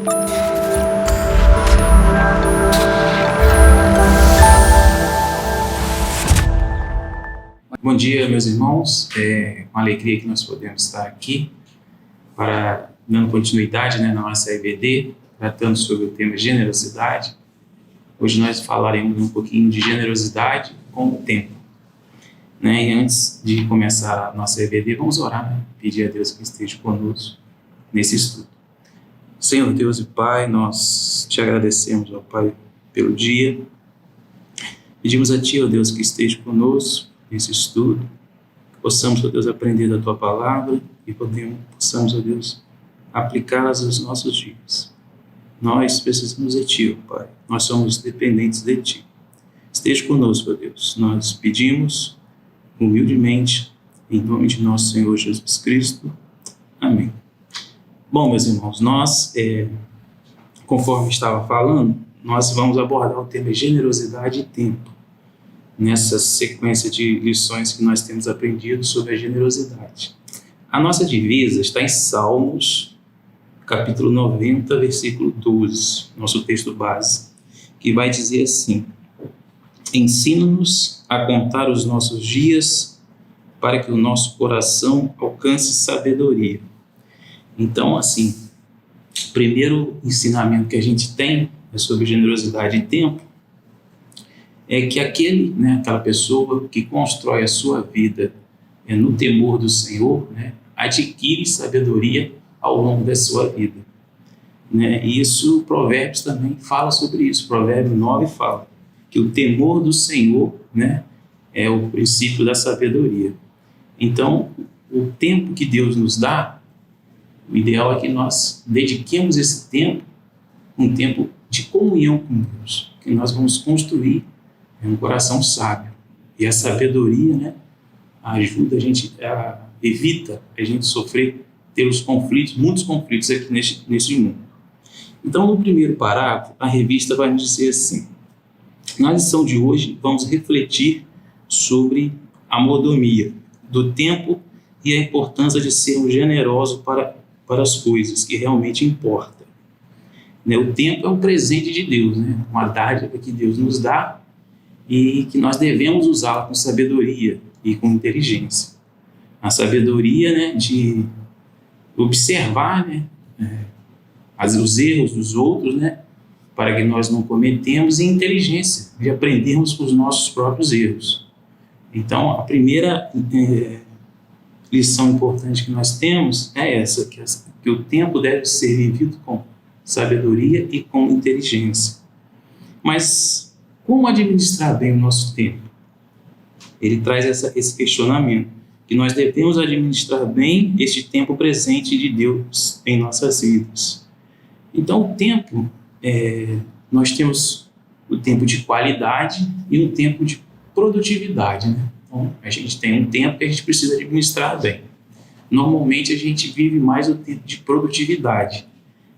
Bom dia, meus irmãos. Com alegria que nós podemos estar aqui para dando continuidade, na nossa EBD, tratando sobre o tema generosidade. Hoje nós falaremos um pouquinho de generosidade com o tempo. E antes de começar a nossa EBD, vamos orar, pedir a Deus que esteja conosco nesse estudo. Senhor Deus e Pai, nós te agradecemos, ó Pai, pelo dia. Pedimos a Ti, ó Deus, que esteja conosco nesse estudo, que possamos, ó Deus, aprender da Tua palavra e possamos, ó Deus, aplicá-las aos nossos dias. Nós precisamos de Ti, ó Pai, nós somos dependentes de Ti. Esteja conosco, ó Deus, nós pedimos humildemente, em nome de nosso Senhor Jesus Cristo. Amém. Bom, meus irmãos, nós, conforme estava falando, nós vamos abordar o tema generosidade e tempo, nessa sequência de lições que nós temos aprendido sobre a generosidade. A nossa divisa está em Salmos, capítulo 90, versículo 12, nosso texto base, que vai dizer assim: ensina-nos a contar os nossos dias para que o nosso coração alcance sabedoria. Então, assim, o primeiro ensinamento que a gente tem sobre generosidade e tempo é que aquela pessoa que constrói a sua vida no temor do Senhor, adquire sabedoria ao longo da sua vida. E isso, Provérbios também fala sobre isso. Provérbio 9 fala que o temor do Senhor, é o princípio da sabedoria. Então, o tempo que Deus nos dá, o ideal é que nós dediquemos esse tempo, um tempo de comunhão com Deus, que nós vamos construir um coração sábio. E a sabedoria, ajuda a gente, evita a gente sofrer, ter os conflitos, muitos conflitos aqui neste mundo. Então, no primeiro parágrafo, a revista vai nos dizer assim: na lição de hoje, vamos refletir sobre a mordomia do tempo e a importância de sermos generosos para as coisas que realmente importam. O tempo é um presente de Deus, uma dádiva que Deus nos dá e que nós devemos usá-la com sabedoria e com inteligência. A sabedoria, de observar, os erros dos outros, para que nós não cometemos, e inteligência de aprendermos com os nossos próprios erros. Então, a primeira lição importante que nós temos é essa, que o tempo deve ser vivido com sabedoria e com inteligência. Mas como administrar bem o nosso tempo? Ele traz esse questionamento, que nós devemos administrar bem este tempo presente de Deus em nossas vidas. Então, o tempo, nós temos o tempo de qualidade e um tempo de produtividade. Então, a gente tem um tempo que a gente precisa administrar bem. Normalmente, a gente vive mais o tempo de produtividade.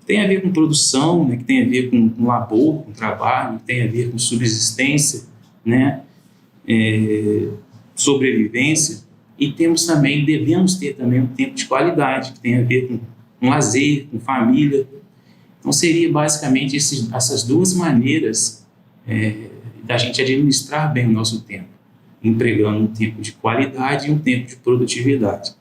Tem a ver com produção, que tem a ver com labor, com trabalho, tem a ver com subsistência, sobrevivência. E devemos ter também um tempo de qualidade, que tem a ver com lazer, com família. Então, seria basicamente essas duas maneiras da gente administrar bem o nosso tempo, empregando um tempo de qualidade e um tempo de produtividade.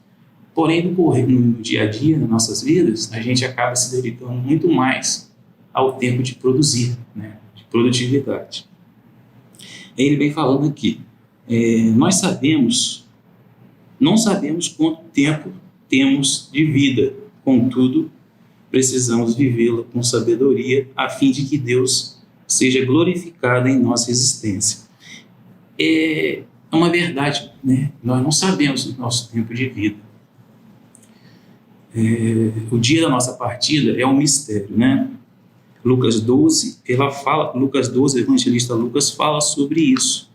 Porém, no dia a dia, nas nossas vidas, a gente acaba se dedicando muito mais ao tempo de produzir, de produtividade. Ele vem falando aqui, não sabemos quanto tempo temos de vida, contudo, precisamos vivê-la com sabedoria, a fim de que Deus seja glorificado em nossa existência. É uma verdade, nós não sabemos o nosso tempo de vida. O dia da nossa partida é um mistério, Lucas 12, o evangelista Lucas fala sobre isso,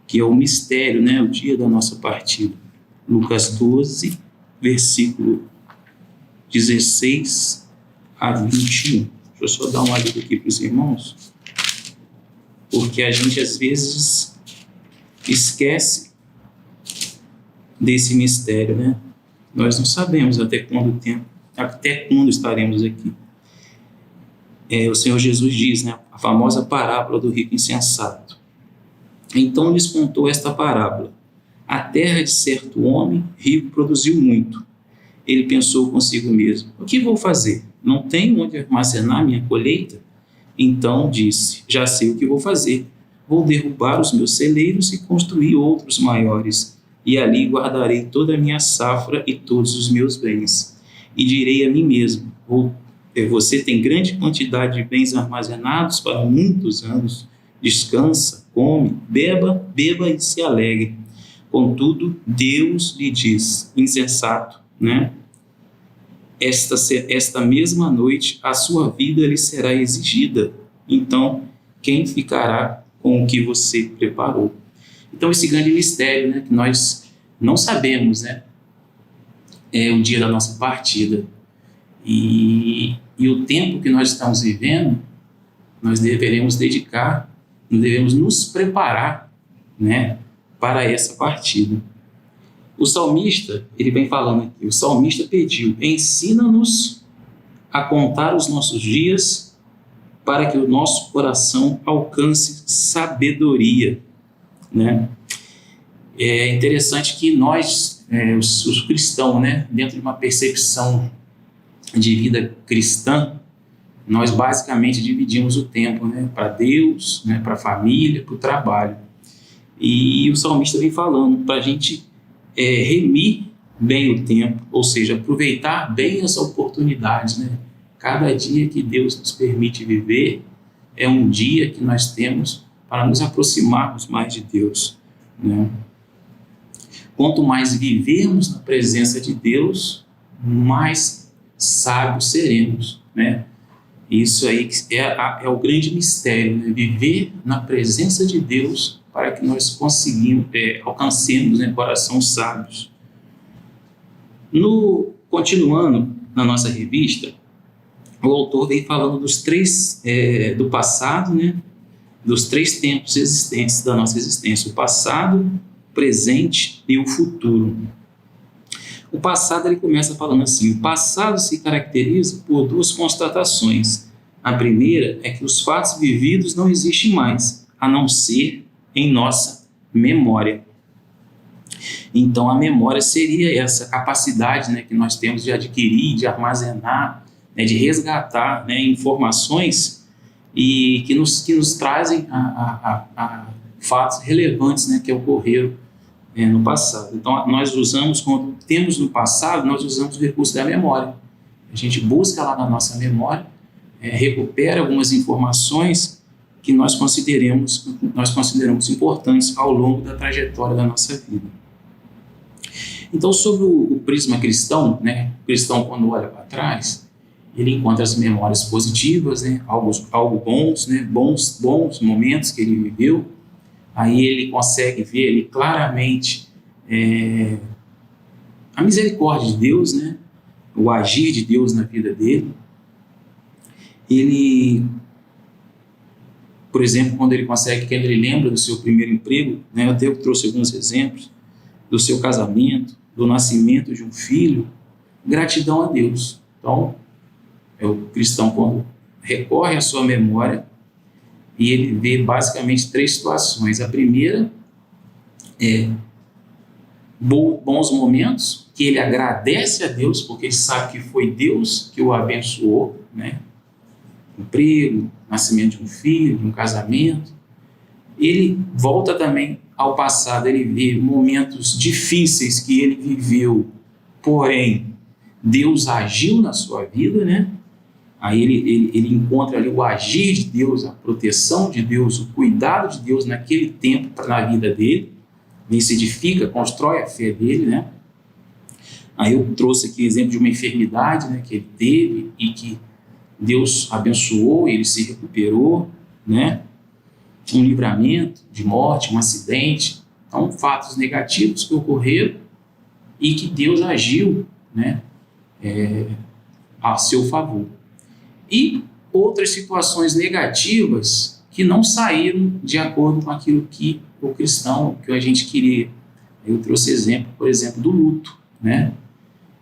que é o mistério, o dia da nossa partida. Lucas 12, versículo 16 a 21. Deixa eu só dar uma lida aqui para os irmãos, porque a gente às vezes esquece desse mistério, Nós não sabemos até quando estaremos aqui. o Senhor Jesus diz, né, a famosa parábola do rico insensato. Então lhes contou esta parábola: a terra de certo homem rico produziu muito. Ele pensou consigo mesmo: o que vou fazer? Não tenho onde armazenar minha colheita? Então disse: já sei o que vou fazer. Vou derrubar os meus celeiros e construir outros maiores, e ali guardarei toda a minha safra e todos os meus bens. E direi a mim mesmo: você tem grande quantidade de bens armazenados para muitos anos. Descansa, come, beba e se alegre. Contudo, Deus lhe diz: insensato, né? Esta mesma noite a sua vida lhe será exigida. Então, quem ficará com o que você preparou? Então, esse grande mistério, né, que nós não sabemos, né, é o dia da nossa partida. E o tempo que nós estamos vivendo, nós devemos nos preparar, né, para essa partida. O salmista, ele vem falando aqui, o salmista pediu: ensina-nos a contar os nossos dias para que o nosso coração alcance sabedoria, né? É interessante que nós, os cristãos, né, dentro de uma percepção de vida cristã, nós basicamente dividimos o tempo, né, para Deus, né, para a família, para o trabalho. E o salmista vem falando para a gente remir bem o tempo, ou seja, aproveitar bem as oportunidades, né? Cada dia que Deus nos permite viver é um dia que nós temos para nos aproximarmos mais de Deus, né? Quanto mais vivermos na presença de Deus, mais sábios seremos, né? Isso aí é o grande mistério, né? Viver na presença de Deus para que nós alcancemos, né, corações sábios. Continuando na nossa revista, o autor vem falando do passado, né, dos 3 tempos existentes da nossa existência: o passado, o presente e o futuro. O passado, ele começa falando assim: o passado se caracteriza por 2 constatações. A primeira é que os fatos vividos não existem mais, a não ser em nossa memória. Então, a memória seria essa capacidade, né, que nós temos de adquirir, de armazenar, né, de resgatar, né, informações e que nos trazem a fatos relevantes, né, que ocorreram no passado. Então, quando temos no passado, nós usamos o recurso da memória. A gente busca lá na nossa memória, recupera algumas informações que nós consideramos importantes ao longo da trajetória da nossa vida. Então, sobre o prisma cristão, né, o cristão, quando olha para trás, ele encontra as memórias positivas, né, algo bons, né, bons momentos que ele viveu. Aí ele consegue ver ali claramente a misericórdia de Deus, né, o agir de Deus na vida dele. Ele, por exemplo, quando ele lembra do seu primeiro emprego, né, eu até trouxe alguns exemplos, do seu casamento, do nascimento de um filho, gratidão a Deus. Então, o cristão, quando recorre à sua memória, e ele vê basicamente 3 situações. A primeira é bons momentos, que ele agradece a Deus, porque ele sabe que foi Deus que o abençoou, né? Emprego, nascimento de um filho, de um casamento. Ele volta também ao passado, ele vê momentos difíceis que ele viveu, porém, Deus agiu na sua vida, né? Aí ele encontra ali o agir de Deus, a proteção de Deus, o cuidado de Deus naquele tempo na vida dele. Ele se edifica, constrói a fé dele, né? Aí eu trouxe aqui exemplo de uma enfermidade, né, que ele teve e que Deus abençoou, ele se recuperou, né? Um livramento de morte, um acidente. Então, fatos negativos que ocorreram e que Deus agiu, né, a seu favor. E outras situações negativas que não saíram de acordo com aquilo que o cristão, que a gente queria. Eu trouxe exemplo, por exemplo, do luto, né?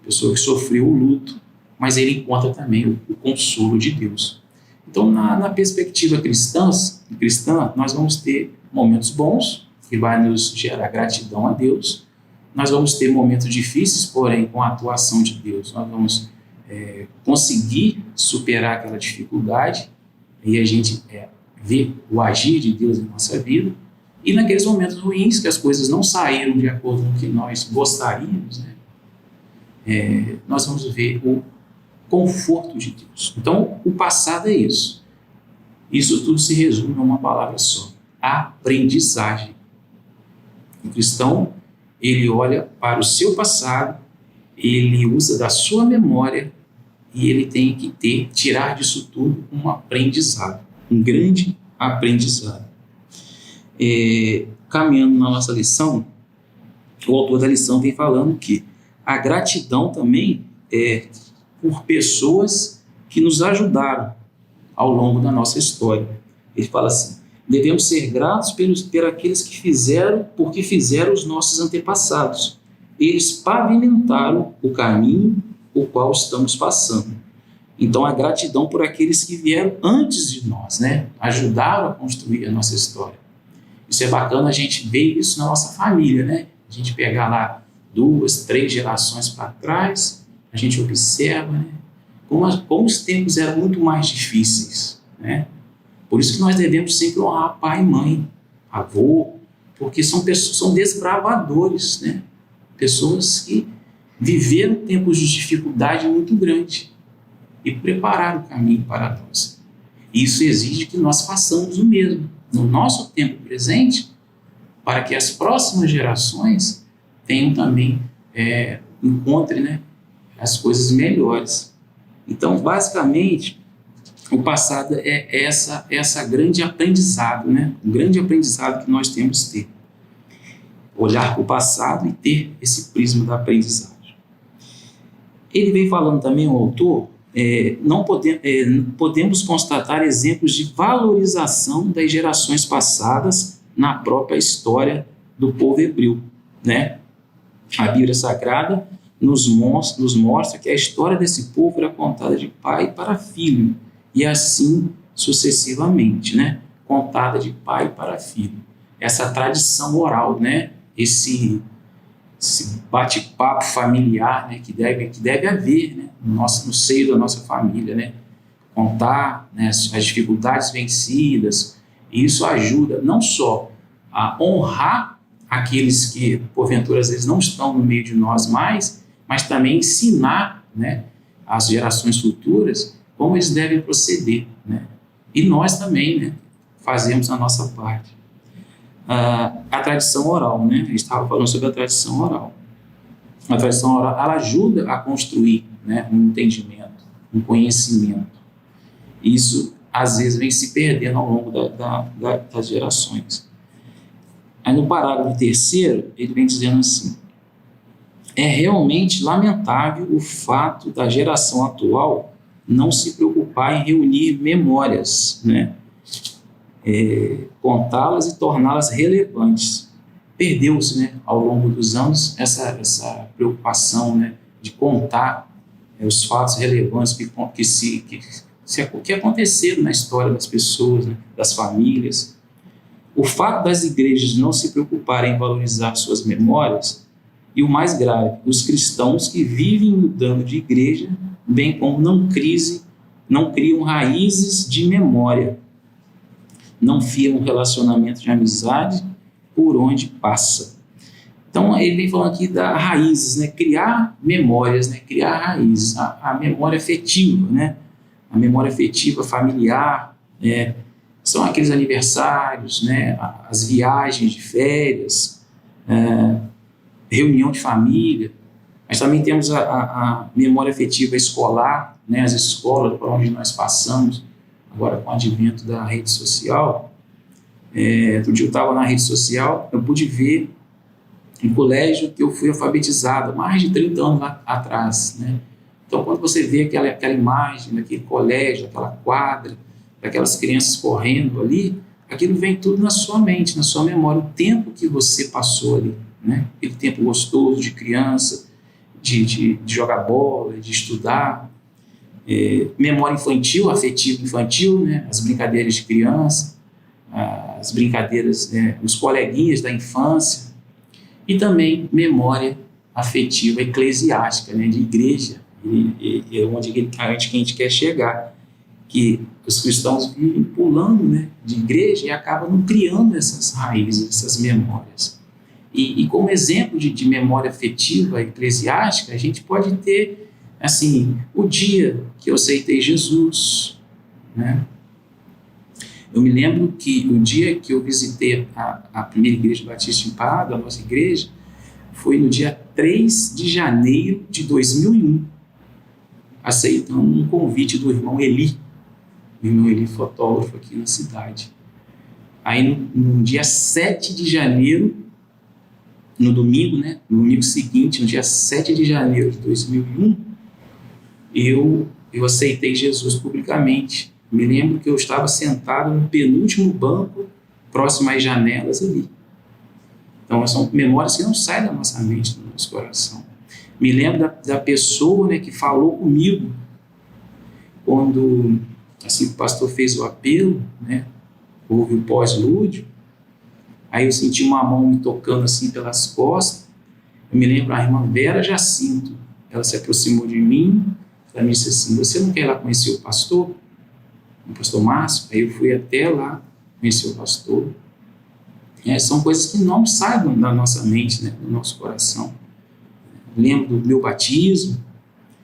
Pessoa que sofreu o luto, mas ele encontra também o consolo de Deus. Então, na perspectiva cristã, nós vamos ter momentos bons, que vai nos gerar gratidão a Deus. Nós vamos ter momentos difíceis, porém, com a atuação de Deus, nós vamos conseguir superar aquela dificuldade, e a gente ver o agir de Deus em nossa vida. E naqueles momentos ruins, que as coisas não saíram de acordo com o que nós gostaríamos, né, nós vamos ver o conforto de Deus. Então, o passado é isso. Isso tudo se resume a uma palavra só: aprendizagem. O cristão, ele olha para o seu passado, ele usa da sua memória e ele tem que tirar disso tudo um aprendizado, um grande aprendizado. Caminhando na nossa lição, o autor da lição vem falando que a gratidão também é por pessoas que nos ajudaram ao longo da nossa história. Ele fala assim: devemos ser gratos por aqueles que fizeram, porque fizeram os nossos antepassados. Eles pavimentaram o caminho o qual estamos passando. Então, a gratidão por aqueles que vieram antes de nós, né? Ajudaram a construir a nossa história. Isso é bacana, a gente vê isso na nossa família, né? A gente pegar lá 2, 3 gerações para trás, a gente observa, né? Como os tempos eram muito mais difíceis, né? Por isso que nós devemos sempre honrar pai e mãe, avô, porque são desbravadores, né? Pessoas que viveram tempos de dificuldade muito grande e prepararam o caminho para nós. Isso exige que nós façamos o mesmo no nosso tempo presente, para que as próximas gerações tenham também, encontrem, né, as coisas melhores. Então, basicamente, o passado é essa grande aprendizado, né? Um grande aprendizado que nós temos que ter. Olhar para o passado e ter esse prisma da aprendizagem. Ele vem falando também, o autor, não podemos constatar exemplos de valorização das gerações passadas na própria história do povo hebreu, né? A Bíblia Sagrada nos mostra que a história desse povo era contada de pai para filho, e assim sucessivamente, né? Contada de pai para filho. Essa tradição oral, né? Esse bate-papo familiar, né? que deve haver, né? No seio da nossa família, né? Contar, né, as dificuldades vencidas. E isso ajuda não só a honrar aqueles que, porventura, às vezes não estão no meio de nós mais, mas também ensinar, né, às gerações futuras como eles devem proceder, né? E nós também, né, fazemos a nossa parte. A tradição oral, né? A gente estava falando sobre a tradição oral. A tradição oral, ela ajuda a construir, né, um entendimento, um conhecimento. Isso, às vezes, vem se perdendo ao longo das gerações. Aí, no parágrafo 3º, ele vem dizendo assim: é realmente lamentável o fato da geração atual não se preocupar em reunir memórias, né? Contá-las e torná-las relevantes. Perdeu-se, né, ao longo dos anos essa preocupação, né, de contar os fatos relevantes que aconteceram na história das pessoas, né, das famílias. O fato das igrejas não se preocuparem em valorizar suas memórias, e o mais grave, os cristãos que vivem mudando de igreja, bem como não criam raízes de memória, não fiam um relacionamento de amizade por onde passa. Então, ele vem falando aqui das raízes, né? Criar memórias, né? Criar raízes, a memória afetiva, né? A memória afetiva familiar, são aqueles aniversários, né? As viagens de férias, reunião de família, mas também temos a memória afetiva escolar, né? As escolas por onde nós passamos, agora com o advento da rede social. Outro dia eu estava na rede social, eu pude ver um colégio que eu fui alfabetizado há mais de 30 anos atrás, né? Então, quando você vê aquela imagem daquele colégio, aquela quadra, daquelas crianças correndo ali, aquilo vem tudo na sua mente, na sua memória, o tempo que você passou ali, né? Aquele tempo gostoso de criança, de jogar bola, de estudar. memória infantil, afetiva infantil, né? As brincadeiras de criança, as brincadeiras, os coleguinhas da infância, e também memória afetiva eclesiástica, né? De igreja, onde a gente quer chegar, que os cristãos vivem pulando, né? De igreja e acabam não criando essas raízes, essas memórias. E como exemplo de memória afetiva eclesiástica, a gente pode ter, assim, o dia que eu aceitei Jesus, né? Eu me lembro que o dia que eu visitei a primeira igreja batista em Parada, a nossa igreja, foi no dia 3 de janeiro de 2001, aceitando um convite do irmão Eli, fotógrafo aqui na cidade. Aí no dia 7 de janeiro, no domingo, né, no domingo seguinte, no dia 7 de janeiro de 2001, eu aceitei Jesus publicamente. Me lembro que eu estava sentado no penúltimo banco, próximo às janelas ali. Então, são memórias que não saem da nossa mente, do nosso coração. Me lembro da pessoa, né, que falou comigo quando, assim, o pastor fez o apelo, né, houve o pós-lúdio. Aí eu senti uma mão me tocando assim pelas costas. Eu me lembro a irmã Vera Jacinto. Ela se aproximou de mim. Ela me disse assim: você não quer ir lá conhecer o pastor Márcio? Aí eu fui até lá conhecer o pastor. São coisas que não saem da nossa mente, né, do nosso coração. Lembro do meu batismo.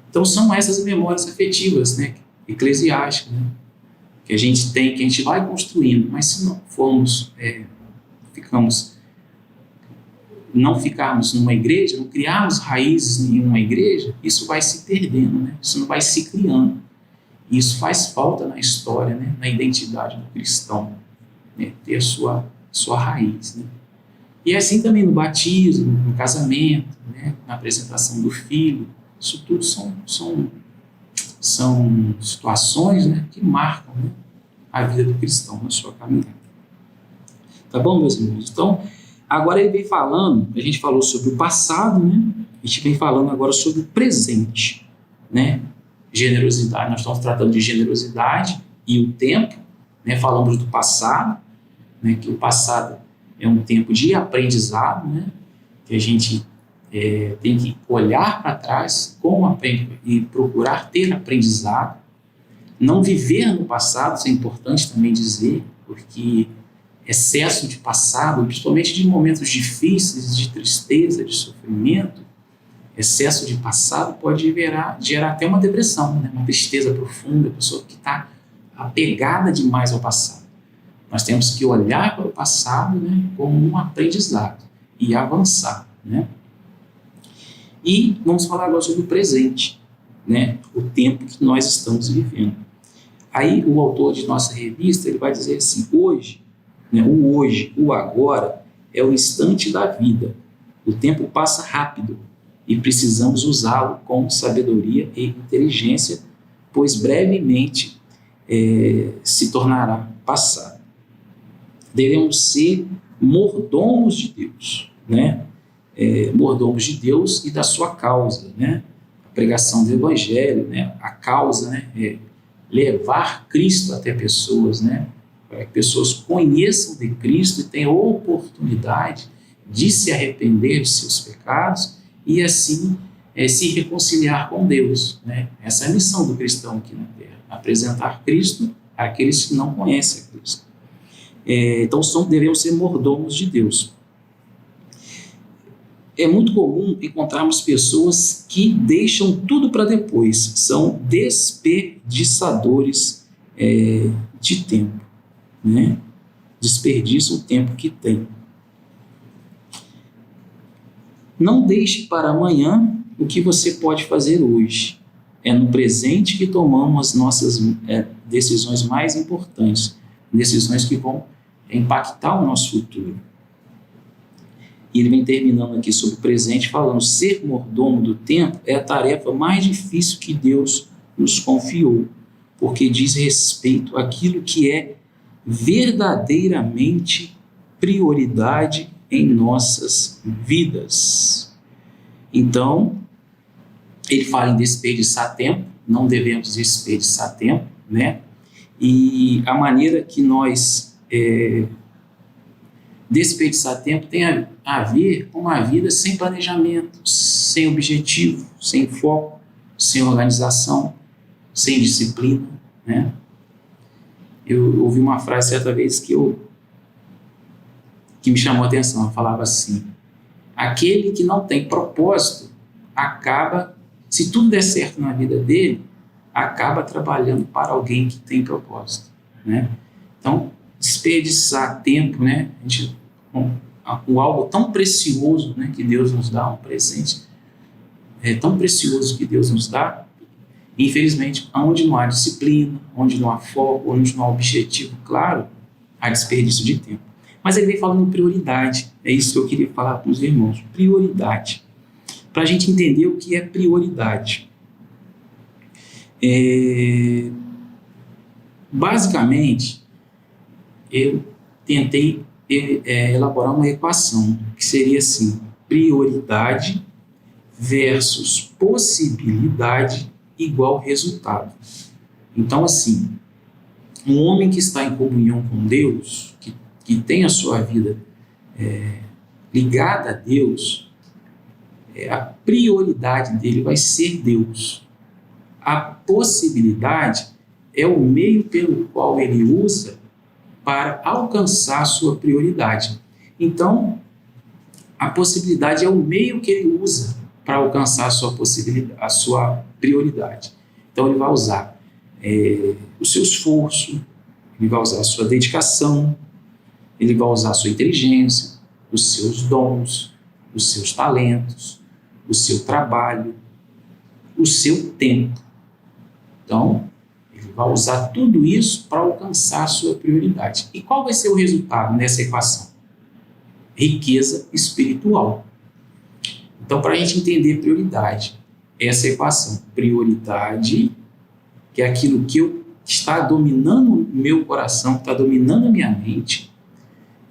Então são essas memórias afetivas, né, eclesiásticas, né, que a gente tem, que a gente vai construindo. Mas se não formos... não ficarmos numa igreja, não criarmos raízes em uma igreja, isso vai se perdendo, né? Isso não vai se criando. E isso faz falta na história, né? Na identidade do cristão, né? Ter a sua raiz, né? E assim também no batismo, no casamento, né? Na apresentação do filho. Isso tudo são situações, né, que marcam, né, a vida do cristão na sua caminhada. Tá bom, meus irmãos? Então, agora ele vem falando, a gente falou sobre o passado, né? A gente vem falando agora sobre o presente, né? Generosidade, nós estamos tratando de generosidade e o tempo, né? Falamos do passado, né? Que o passado é um tempo de aprendizado, né? Que a gente tem que olhar para trás como aprender e procurar ter aprendizado. Não viver no passado, isso é importante também dizer, porque excesso de passado, principalmente de momentos difíceis, de tristeza, de sofrimento, excesso de passado pode gerar até uma depressão, né? Uma tristeza profunda, a pessoa que está apegada demais ao passado. Nós temos que olhar para o passado, né, como um aprendizado e avançar, né? E vamos falar agora sobre o presente, né? O tempo que nós estamos vivendo. Aí o autor de nossa revista ele vai dizer assim: hoje, né, o hoje, o agora, é o instante da vida. O tempo passa rápido e precisamos usá-lo com sabedoria e inteligência, pois brevemente se tornará passado. Devemos ser mordomos de Deus, né? Mordomos de Deus e da sua causa, né? A pregação do Evangelho, né? A causa, né? Levar Cristo até pessoas, né? Para que pessoas conheçam de Cristo e tenham oportunidade de se arrepender de seus pecados e assim se reconciliar com Deus, né? Essa é a missão do cristão aqui na Terra, apresentar Cristo àqueles que não conhecem a Cristo. Então devemos ser mordomos de Deus. É muito comum encontrarmos pessoas que deixam tudo para depois, são desperdiçadores de tempo, né? Desperdiçam o tempo que tem. Não deixe para amanhã o que você pode fazer hoje. É no presente que tomamos as nossas decisões mais importantes, decisões que vão impactar o nosso futuro. E ele vem terminando aqui sobre o presente, falando: ser mordomo do tempo é a tarefa mais difícil que Deus nos confiou, porque diz respeito àquilo que é verdadeiramente prioridade em nossas vidas. Então, ele fala em desperdiçar tempo, não devemos desperdiçar tempo, né? E a maneira que nós desperdiçar tempo tem a ver com uma vida sem planejamento, sem objetivo, sem foco, sem organização, sem disciplina, né? Eu ouvi uma frase certa vez que me chamou a atenção. Ela falava assim: aquele que não tem propósito acaba, se tudo der certo na vida dele, acaba trabalhando para alguém que tem propósito, né? Então, desperdiçar tempo, né? Com algo tão precioso, né, que Deus nos dá, um presente tão precioso que Deus nos dá, infelizmente, onde não há disciplina, onde não há foco, onde não há objetivo claro, há desperdício de tempo. Mas ele vem falando em prioridade, é isso que eu queria falar com os irmãos, prioridade, para a gente entender o que é prioridade. Basicamente, eu tentei elaborar uma equação que seria assim: prioridade versus possibilidade igual resultado. Então, assim, um homem que está em comunhão com Deus, que tem a sua vida ligada a Deus, a prioridade dele vai ser Deus. A possibilidade é o meio pelo qual ele usa para alcançar a sua prioridade. Então, a possibilidade é o meio que ele usa para alcançar a sua prioridade. Então, ele vai usar o seu esforço, ele vai usar a sua dedicação, ele vai usar a sua inteligência, os seus dons, os seus talentos, o seu trabalho, o seu tempo. Então, ele vai usar tudo isso para alcançar a sua prioridade. E qual vai ser o resultado nessa equação? Riqueza espiritual. Então, para a gente entender prioridade, essa equação, prioridade, que é aquilo que está dominando o meu coração, está dominando a minha mente,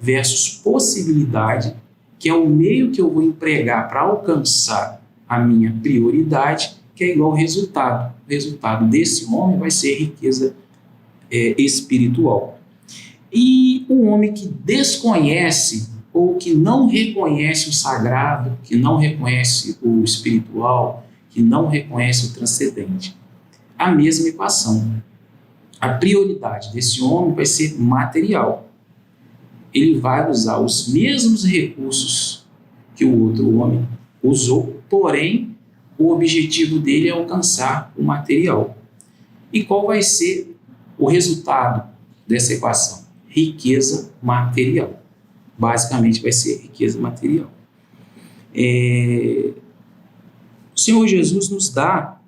versus possibilidade, que é o meio que eu vou empregar para alcançar a minha prioridade, que é igual ao resultado. O resultado desse homem vai ser riqueza espiritual. E o homem que desconhece ou que não reconhece o sagrado, que não reconhece o espiritual, que não reconhece o transcendente, a mesma equação. A prioridade desse homem vai ser material. Ele vai usar os mesmos recursos que o outro homem usou, porém, o objetivo dele é alcançar o material. E qual vai ser o resultado dessa equação? Riqueza material. Basicamente vai ser riqueza material. O Senhor Jesus nos dá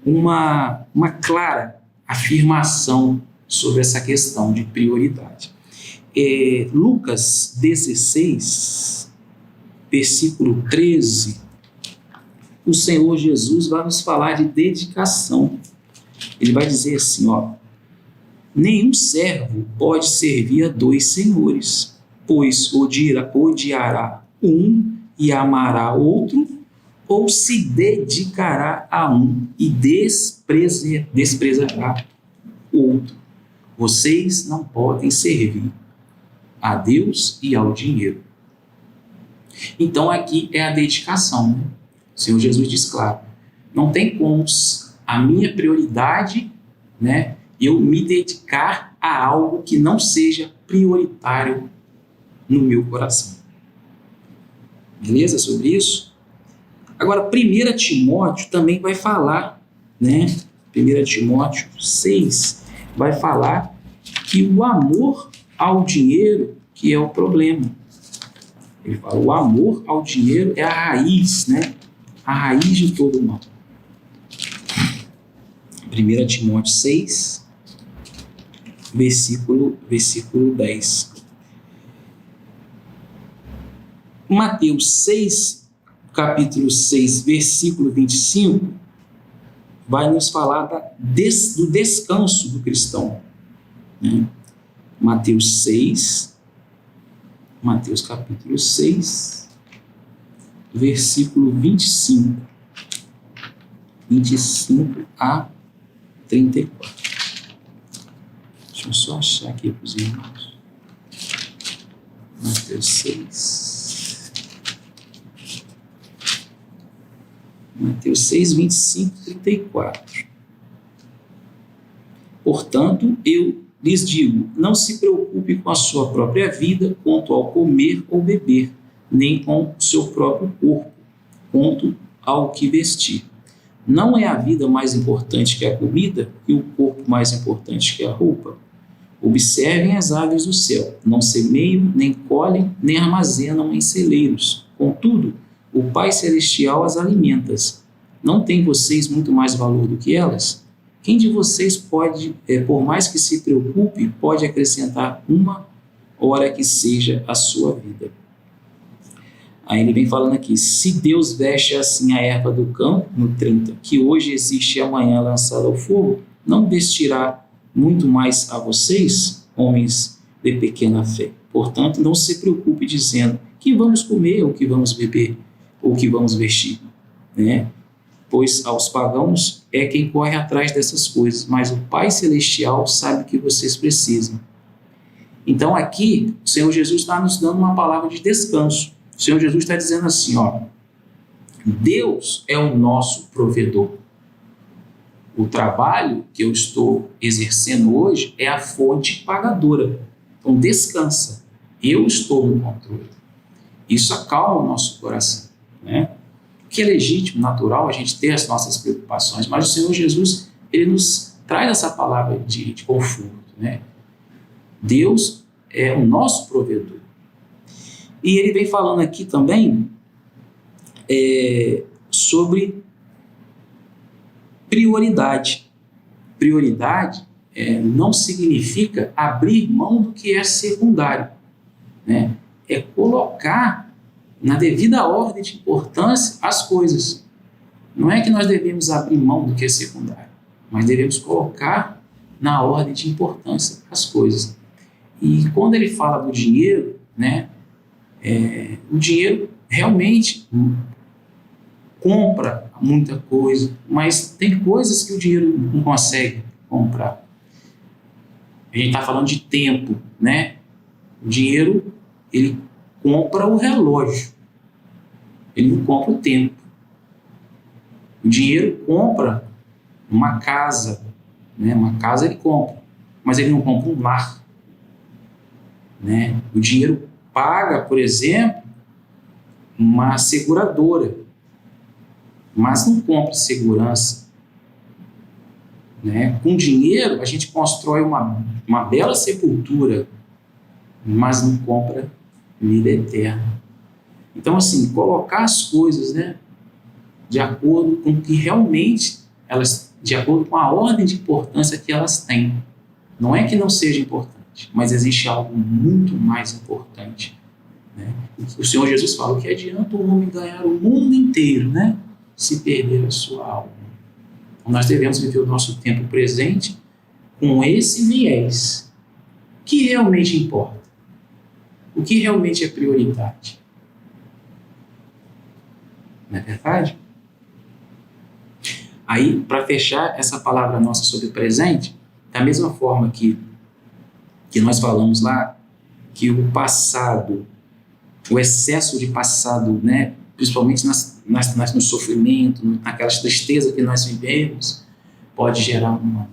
uma clara afirmação sobre essa questão de prioridade. Lucas 16, versículo 13, o Senhor Jesus vai nos falar de dedicação. Ele vai dizer assim, nenhum servo pode servir a dois senhores, pois odiará um e amará outro, ou se dedicará a um e desprezará outro. Vocês não podem servir a Deus e ao dinheiro. Então aqui é a dedicação, né? O Senhor Jesus diz claro, não tem como a minha prioridade, né, eu me dedicar a algo que não seja prioritário no meu coração. Beleza sobre isso? Agora, 1 Timóteo também vai falar, né? 1 Timóteo 6 vai falar que o amor ao dinheiro que é o problema. Ele fala, o amor ao dinheiro é a raiz, né? A raiz de todo o mal. 1 Timóteo 6, versículo 10. Mateus 6, capítulo 6, versículo 25, vai nos falar do descanso do cristão. Né? Mateus capítulo 6, versículo 25 a 34. Deixa eu só achar aqui para os irmãos. Mateus 6. Mateus 6, 25, 34. Portanto, eu lhes digo, não se preocupe com a sua própria vida quanto ao comer ou beber, nem com o seu próprio corpo, quanto ao que vestir. Não é a vida mais importante que a comida e o corpo mais importante que a roupa? Observem as aves do céu, não semeiam, nem colhem, nem armazenam em celeiros. Contudo, o Pai Celestial as alimenta. Não têm vocês muito mais valor do que elas? Quem de vocês pode, por mais que se preocupe, pode acrescentar uma hora que seja a sua vida? Aí ele vem falando aqui, se Deus veste assim a erva do campo, no 30, que hoje existe e amanhã lançada ao fogo, não vestirá muito mais a vocês, homens de pequena fé. Portanto, não se preocupe dizendo que vamos comer, ou que vamos beber, ou que vamos vestir, né? Pois aos pagãos é quem corre atrás dessas coisas, mas o Pai Celestial sabe que vocês precisam. Então aqui, o Senhor Jesus está nos dando uma palavra de descanso. O Senhor Jesus está dizendo assim, ó, Deus é o nosso provedor. O trabalho que eu estou exercendo hoje é a fonte pagadora. Então descansa, eu estou no controle. Isso acalma o nosso coração, né? Que é legítimo, natural a gente ter as nossas preocupações, mas o Senhor Jesus, ele nos traz essa palavra de conforto, né? Deus é o nosso provedor. E ele vem falando aqui também sobre prioridade. Prioridade não significa abrir mão do que é secundário, né? É colocar na devida ordem de importância as coisas. Não é que nós devemos abrir mão do que é secundário, mas devemos colocar na ordem de importância as coisas. E quando ele fala do dinheiro, né, o dinheiro realmente compra muita coisa, mas tem coisas que o dinheiro não consegue comprar. A gente está falando de tempo, né? O dinheiro, ele compra o relógio, ele não compra o tempo. O dinheiro compra uma casa, né? Uma casa ele compra, mas ele não compra um lar, né? O dinheiro paga, por exemplo, uma seguradora, mas não compra segurança, né? Com dinheiro a gente constrói uma bela sepultura, mas não compra vida eterna. Então, assim, colocar as coisas, né, de acordo com o que realmente elas, de acordo com a ordem de importância que elas têm. Não é que não seja importante, mas existe algo muito mais importante, né? O Senhor Jesus fala, o que adianta o homem ganhar o mundo inteiro, né, se perder a sua alma? Então, nós devemos viver o nosso tempo presente com esse viés. O que realmente importa? O que realmente é prioridade? Não é verdade? Aí, para fechar essa palavra nossa sobre o presente, da mesma forma que nós falamos lá, que o passado, o excesso de passado, né, principalmente no sofrimento, naquelas tristezas que nós vivemos, pode gerar uma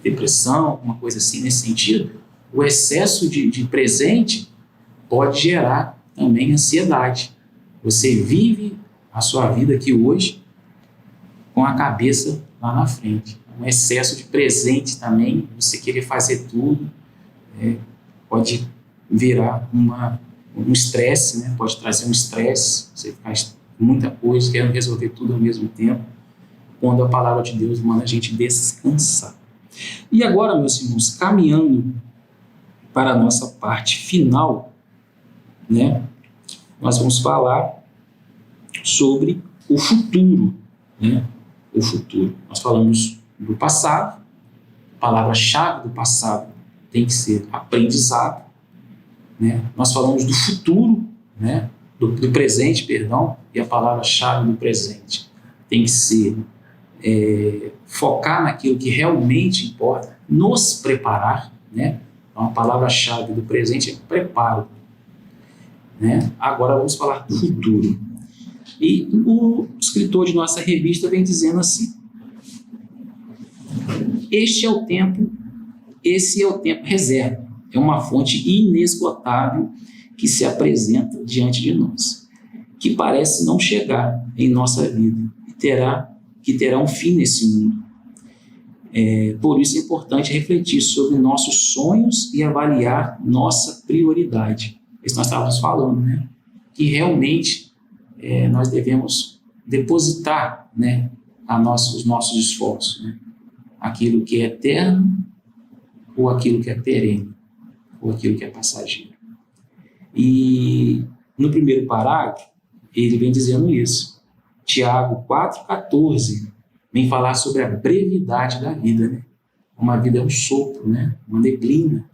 depressão, uma coisa assim nesse sentido. O excesso de presente pode gerar também ansiedade. Você vive a sua vida aqui hoje com a cabeça lá na frente. Um excesso de presente também, você querer fazer tudo, pode virar um estresse, né? Pode trazer um estresse, você faz muita coisa, querendo resolver tudo ao mesmo tempo, quando a palavra de Deus manda a gente descansar. E agora, meus irmãos, caminhando para a nossa parte final, né, nós vamos falar sobre o futuro, né? O futuro. Nós falamos do passado, a palavra-chave do passado tem que ser aprendizado, né? Nós falamos do futuro, né? do presente, perdão, e a palavra-chave do presente tem que ser focar naquilo que realmente importa, nos preparar, né? Então, a palavra-chave do presente é preparo, né? Agora vamos falar do futuro. E o escritor de nossa revista vem dizendo assim: esse é o tempo reserva, é uma fonte inesgotável que se apresenta diante de nós, que parece não chegar em nossa vida e terá um fim nesse mundo. Por isso é importante refletir sobre nossos sonhos e avaliar nossa prioridade. Isso nós estávamos falando, né? Que realmente nós devemos depositar, né, os nossos esforços, né? Aquilo que é eterno ou aquilo que é perene, ou aquilo que é passageiro. E no primeiro parágrafo, ele vem dizendo isso. Tiago 4,14 vem falar sobre a brevidade da vida, né? Uma vida é um sopro, né? Uma neblina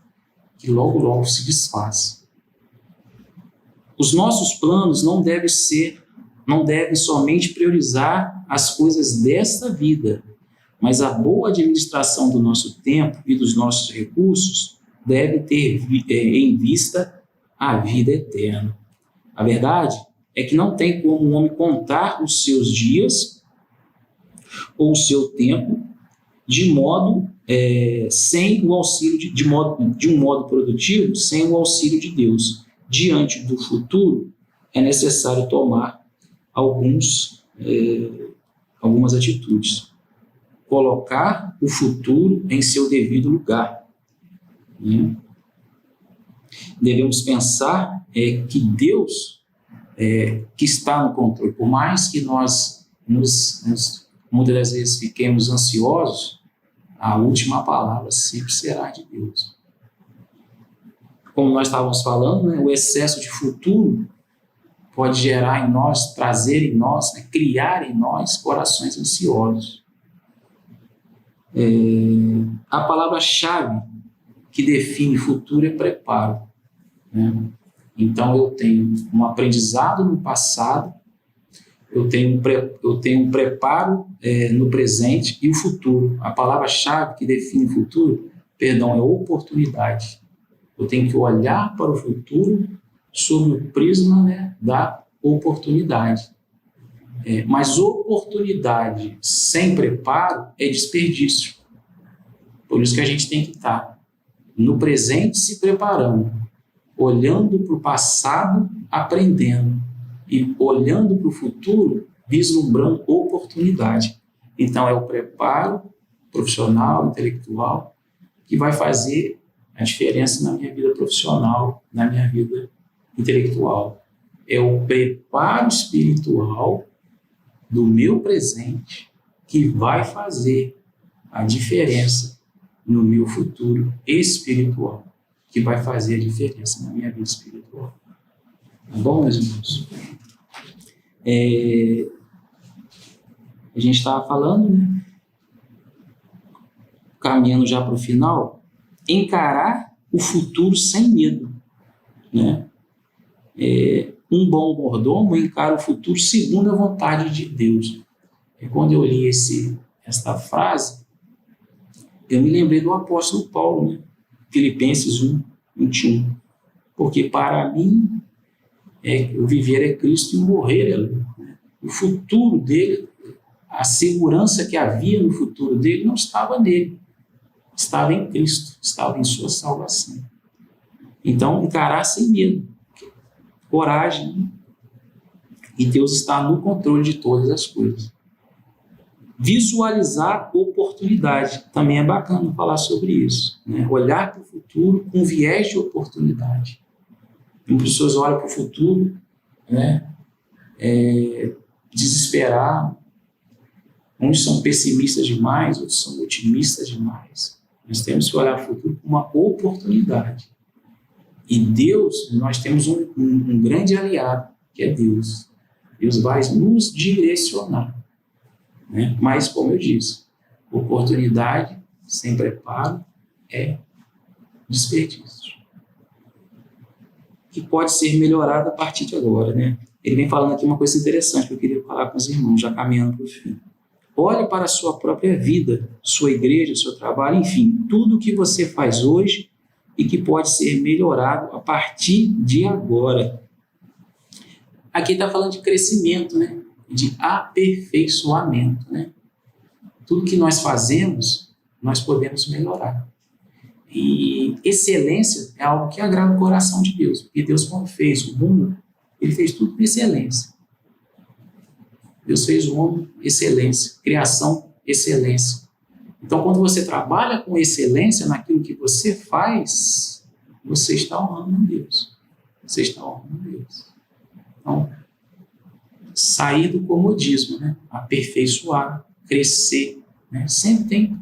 que logo, logo se desfaz. Os nossos planos não devem somente priorizar as coisas desta vida, mas a boa administração do nosso tempo e dos nossos recursos deve ter em vista a vida eterna. A verdade é que não tem como um homem contar os seus dias ou o seu tempo de um modo produtivo, sem o auxílio de Deus. Diante do futuro, é necessário tomar algumas atitudes. Colocar o futuro em seu devido lugar, né? Devemos pensar que Deus que está no controle. Por mais que nós muitas das vezes fiquemos ansiosos, a última palavra sempre será de Deus. Como nós estávamos falando, né, o excesso de futuro pode gerar em nós, trazer em nós, né, criar em nós corações ansiosos. A palavra-chave que define futuro é preparo, né? Então eu tenho um aprendizado no passado, eu tenho um preparo no presente e o futuro. A palavra-chave que define o futuro, é oportunidade. Eu tenho que olhar para o futuro sob o prisma, né, da oportunidade. Mas oportunidade sem preparo é desperdício. Por isso que a gente tem que estar no presente se preparando, olhando para o passado, aprendendo, e olhando para o futuro, vislumbrando oportunidade. Então, é o preparo profissional, intelectual, que vai fazer a diferença na minha vida profissional, na minha vida intelectual. É o preparo espiritual do meu presente que vai fazer a diferença no meu futuro espiritual, que vai fazer a diferença na minha vida espiritual. Tá bom, meus irmãos? A gente estava falando, né? Caminhando já para o final, encarar o futuro sem medo, né? Um bom mordomo encara o futuro segundo a vontade de Deus. Quando eu li esta frase, eu me lembrei do apóstolo Paulo, né? Filipenses 1:21. Porque para mim, o viver é Cristo e o morrer é lucro. O futuro dele, a segurança que havia no futuro dele não estava nele, estava em Cristo, estava em sua salvação. Então, encarar sem medo, coragem, né? E Deus está no controle de todas as coisas. Visualizar oportunidade, também é bacana falar sobre isso, né? Olhar para o futuro com viés de oportunidade. Muitas pessoas olham para o futuro, né? Desesperar. Uns são pessimistas demais, outros são otimistas demais. Nós temos que olhar para o futuro com uma oportunidade. E Deus, nós temos um grande aliado, que é Deus. Deus vai nos direcionar, né? Mas, como eu disse, oportunidade sem preparo é desperdício, que pode ser melhorado a partir de agora, né? Ele vem falando aqui uma coisa interessante que eu queria falar com os irmãos, já caminhando para o fim. Olhe para a sua própria vida, sua igreja, seu trabalho, enfim, tudo que você faz hoje e que pode ser melhorado a partir de agora. Aqui está falando de crescimento, né? De aperfeiçoamento, né? Tudo que nós fazemos, nós podemos melhorar. E excelência é algo que agrada o coração de Deus, porque Deus, quando fez o mundo, Ele fez tudo com excelência. Deus fez o homem, excelência. Criação, excelência. Então, quando você trabalha com excelência naquilo que você faz, você está honrando a Deus. Você está honrando a Deus. Então, sair do comodismo, né? Aperfeiçoar, crescer, né? Sempre tem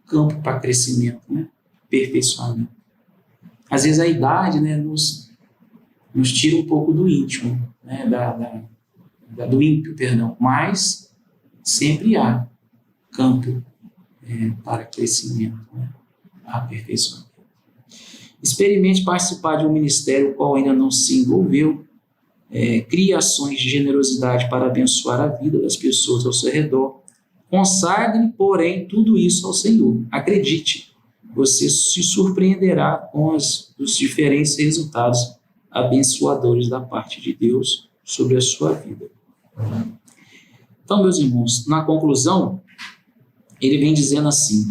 campo para crescimento, né? Aperfeiçoamento. Às vezes a idade, né, nos tira um pouco do íntimo, né? Do ímpio, perdão, mas sempre há campo para crescimento, né? Aperfeiçoamento. Experimente participar de um ministério qual ainda não se envolveu. Crie ações de generosidade para abençoar a vida das pessoas ao seu redor. Consagre, porém, tudo isso ao Senhor. Acredite, você se surpreenderá com os diferentes resultados abençoadores da parte de Deus sobre a sua vida. Então, meus irmãos, na conclusão, ele vem dizendo assim: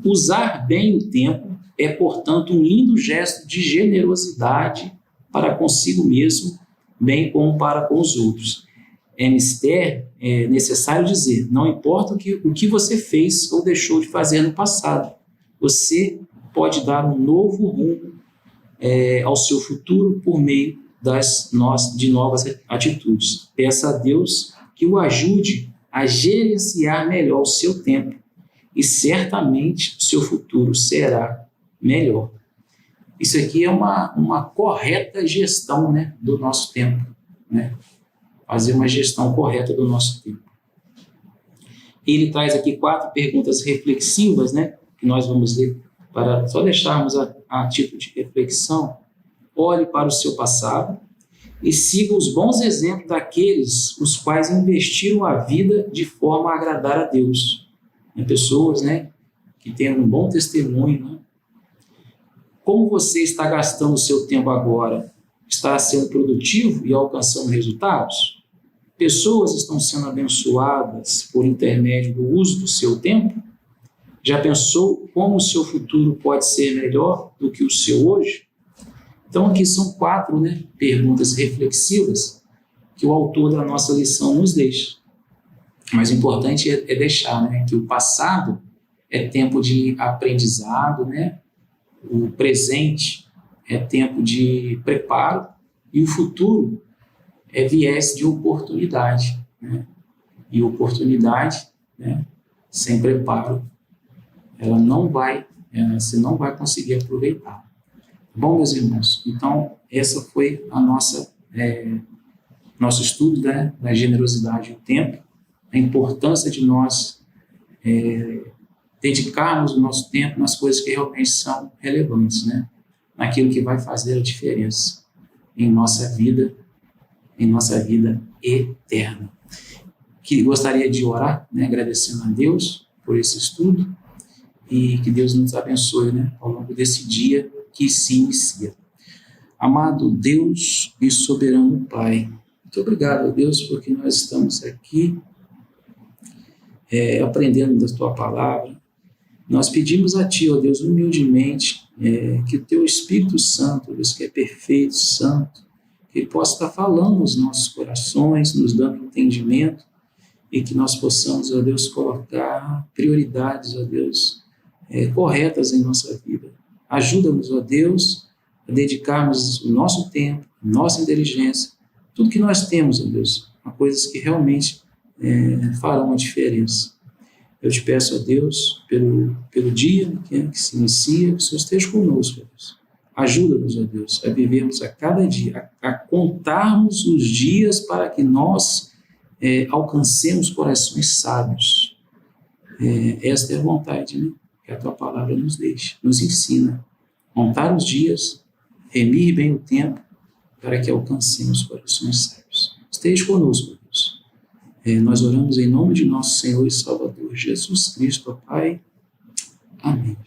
usar bem o tempo é, portanto, um lindo gesto de generosidade para consigo mesmo, bem como para com os outros. É necessário dizer, não importa o que você fez ou deixou de fazer no passado, você pode dar um novo rumo ao seu futuro por meio de novas atitudes. Peça a Deus que o ajude a gerenciar melhor o seu tempo e certamente o seu futuro será melhor. Isso aqui é uma correta gestão, né, do nosso tempo, né? Fazer uma gestão correta do nosso tempo. Ele traz aqui 4 perguntas reflexivas, né, que nós vamos ler para só deixarmos a título de reflexão. Olhe para o seu passado e siga os bons exemplos daqueles os quais investiram a vida de forma a agradar a Deus. Pessoas, né, que têm um bom testemunho, né? Como você está gastando o seu tempo agora? Está sendo produtivo e alcançando resultados? Pessoas estão sendo abençoadas por intermédio do uso do seu tempo? Já pensou como o seu futuro pode ser melhor do que o seu hoje? Então, aqui são 4, né, perguntas reflexivas que o autor da nossa lição nos deixa. Mas o importante é deixar, né, que o passado é tempo de aprendizado, né? O presente é tempo de preparo e o futuro é viés de oportunidade, né? E oportunidade, né, sem preparo, você não vai conseguir aproveitar. Bom, meus irmãos, então essa foi a nosso estudo, né, da generosidade do tempo, a importância de nós dedicarmos o nosso tempo nas coisas que realmente são relevantes, né? Naquilo que vai fazer a diferença em nossa vida eterna. Que gostaria de orar, né, agradecendo a Deus por esse estudo e que Deus nos abençoe, né, ao longo desse dia que se inicia. Amado Deus e soberano Pai, muito obrigado, Deus, porque nós estamos aqui aprendendo da Tua palavra. Nós pedimos a Ti, ó Deus, humildemente, que o Teu Espírito Santo, Deus, que é perfeito, santo, que Ele possa estar falando nos nossos corações, nos dando entendimento, e que nós possamos, ó Deus, colocar prioridades, ó Deus, corretas em nossa vida. Ajuda-nos, ó Deus, a dedicarmos o nosso tempo, a nossa inteligência, tudo que nós temos, ó Deus, a coisas que realmente farão a diferença. Eu te peço, ó Deus, pelo dia que se inicia, que o Senhor esteja conosco, ó Deus. Ajuda-nos, ó Deus, a vivermos a cada dia, a contarmos os dias para que nós alcancemos corações sábios. Esta é a vontade, né, que a Tua palavra nos deixa, nos ensina. Contar os dias, remir bem o tempo, para que alcancemos corações sábios. Esteja conosco, ó Deus. Nós oramos em nome de nosso Senhor e Salvador Jesus Cristo, Pai. Amém.